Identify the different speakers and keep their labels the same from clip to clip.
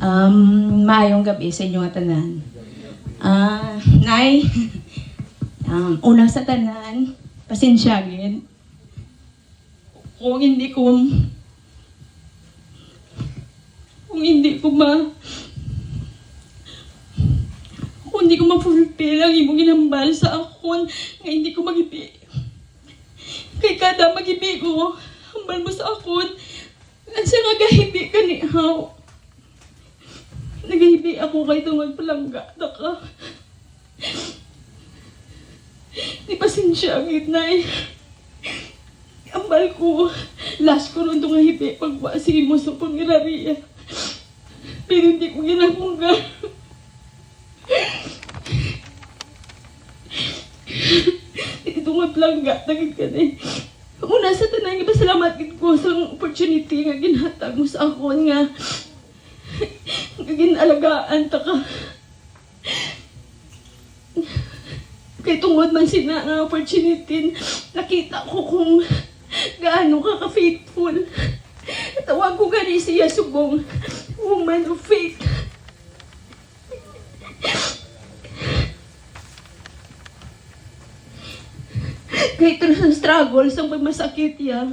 Speaker 1: Maayong gabi sa inyo nga tanan. Nay, una sa tanan, pasensyagin. Kung hindi ko ma-fulfill ang imong ginambal sa akon, nga hindi ko magibi. Kay kada magibi ko, hambal mo sa akon, at siya nga gahibi ka ni Haw. Nagahibi ako kay tungod palangga na ka. Di pasensya, Nay. Ambal ko, last ko ron itong hibi pagwasi mo sa pangirariya. Pero hindi ko ginamungga. Ito nga palangga, naging ka na. Una sa tanay, pasalamat ko sa opportunity nga ginhatag mo sa akon nga ginalagaan ta ka. Kay tungod man sina nga opportunity, nakita ko kung gaano ka ka-faithful. Tawag ko gani siya subong woman of faith. Kahit ito sa struggle, sa pagmasakit ya,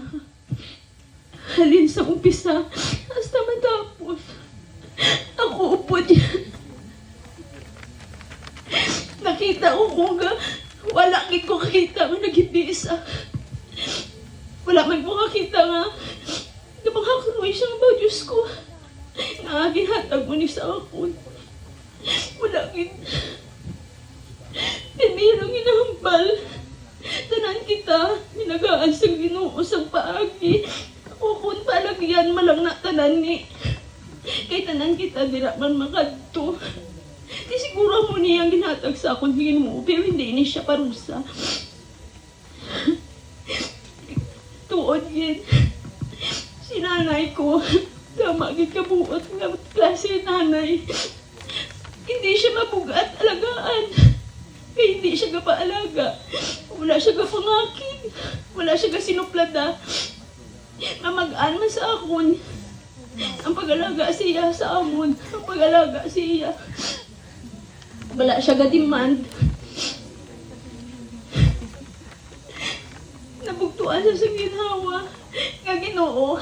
Speaker 1: halin sa umpisa, hasta matapos. Ako upod yan. Nakita ko kung wala gid ko kakita nga nagibisa. Wala man ko kakita nga napanghakunoy siya nga ba, Diyos ko. Nga ginhatag mo ni sa akon. Wala gid. Pinirang ginahambal. Tanan kita, ginagaan sa Ginoo sa paagi. O kung palagyan malang na tanan ni. Kay tanan kita, dira man makadto. Di siguro mo niyang ginhatag sa akong hingin mo, pero hindi ni siya parusa. Tuod yun. Si nanay ko, tama gid kabuot nga klase nanay. Hindi siya mabugat alagaan. Kaya hindi siya gapaalaga. Wala siya gapangakid. Wala siya gasinuplada. Mamag-an man sa akon. Ang pag-alaga siya sa amon. Ang pag-alaga siya. Wala siya ga-demand. Nabugtuan siya sa ginhawa. Nga Ginoo.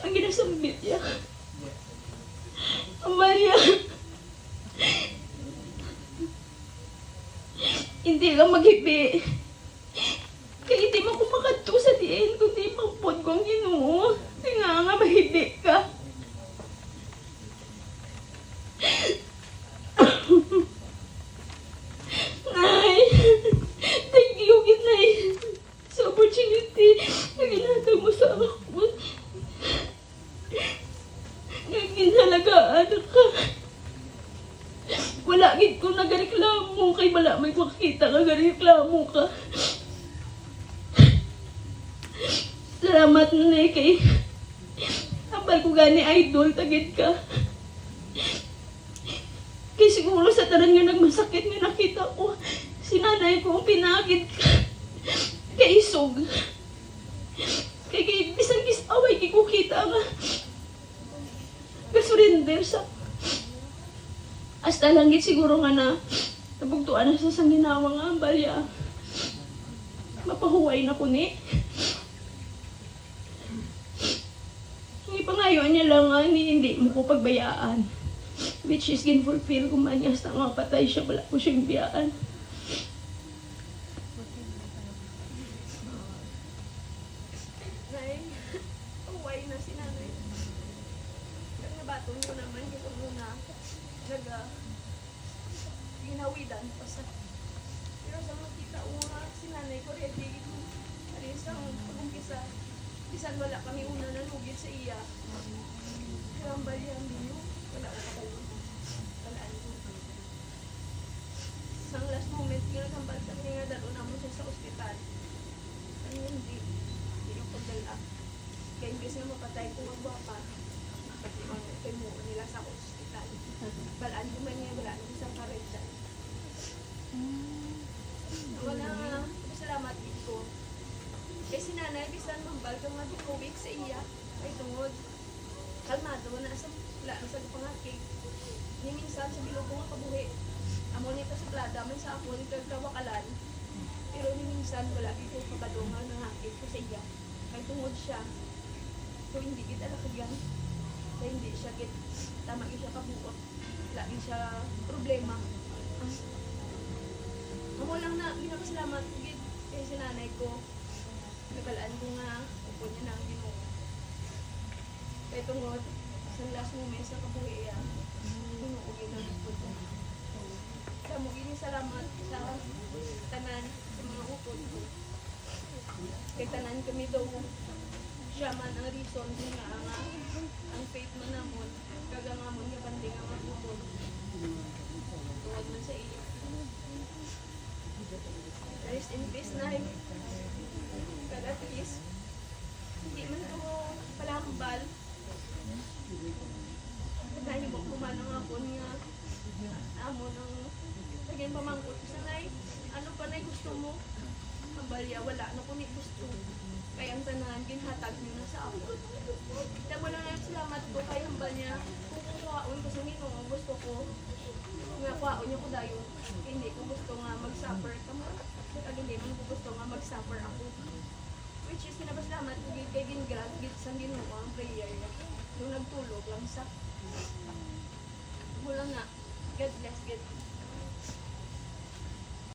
Speaker 1: Ang ginasambit niya. Ang Maria. Hindi ka maghibi. Kaya hindi mo kumakadto sa diin kundi pagpod kong Ginoo. Nga mahibi ka. Nay, thank you, Nay, sa opportunity na ginhatag mo sa ako. Nga ginhalagaan ka. Wala gid ko nagareklamo kay wala may makita nga gareklamo ka. Salamat na kay ambal ko gani idol tagit ka. Kay siguro sa tanan nga nagmasakit nga nakita ko si nanay ko pinagid ka. Kay isog. Kay bisan away kay ko kita nga surrender sa hasta lang gid siguro nga na nabugtuan na sa ginawa nga ambal ya. Mapahuway na ko ni. Ipangayon niya lang nga ni hindi mo ko pagbayaan. Which is gin-fulfill kung man hasta nga patay siya, wala ko siyang biyaan. Nay, huway na si nanay. Nabatong mo naman, ito muna. Ginawidan pa sa. Pero sa makita ko nga, si nanay ko ready. Alis ang pag-umpisa. Bisan wala kami una nalugit sa iya. Pero ang baliyang dino, wala ko kayo. Walaan ko. Sa last moment, ginagambal sa kanya nga dalo na mo siya sa ospital. Ano hindi yung pagdala. Kaya imbes na mapatay ko magwapa. Kaya mo nila sa ospital. Balaan ko man niya, wala na isang karecha. Wala nga, salamat dito. Kasi nanay, bisan mambal ka nga 2 weeks sa iya. Ay tungod. Kalmado na
Speaker 2: wala na sa pangakig. Ni minsan sa bilog ko nga kabuhi. Amo nito sa plada man sa ako nito kawakalan. Pero ni minsan wala dito kabadongan ng hakit ko sa iya. Kay tungod siya. So hindi kita nakagyan. Kaya hindi siya git tama gyud siya kabuot. Lagi siya problema. Amo lang na ginapasalamat gid kay si nanay ko. Nagalaan ko nga upo niya na ang Ginoo. Kay tungod sa last moment sa kabuhi iya. Ginoo ginagpod ko. Kaya mo gini salamat sa tanan sa mga upod ko. Kay tanan kami daw siya man ang reason nga ang faith man namon kagangamon nga banding ang upod. Tungod man sa iyo. Rest in peace na rin. But at least, hindi man ako palambal. Kaya mo kumanang ako nga amo ng lagyan pamangkot ko sa nay. Ano pa na gusto mo? Ang balya, wala na ko ni gusto. Kaya ang tanan, ginhatag niyo na sa ako. Kaya mo lang yung salamat ko kay ang balya. Kung kukuhaon ko sa Ginoo, gusto ko nga kuhaon niyo ko dayon. Hindi ko gusto nga mag-suffer ka mo. Kaya hindi man ko gusto nga mag-suffer ako. Which is, pinapasalamat ko kay Gingrad, sa Ginoo ang prayer. Nung nagtulog lang sa. Mula nga, God bless, God.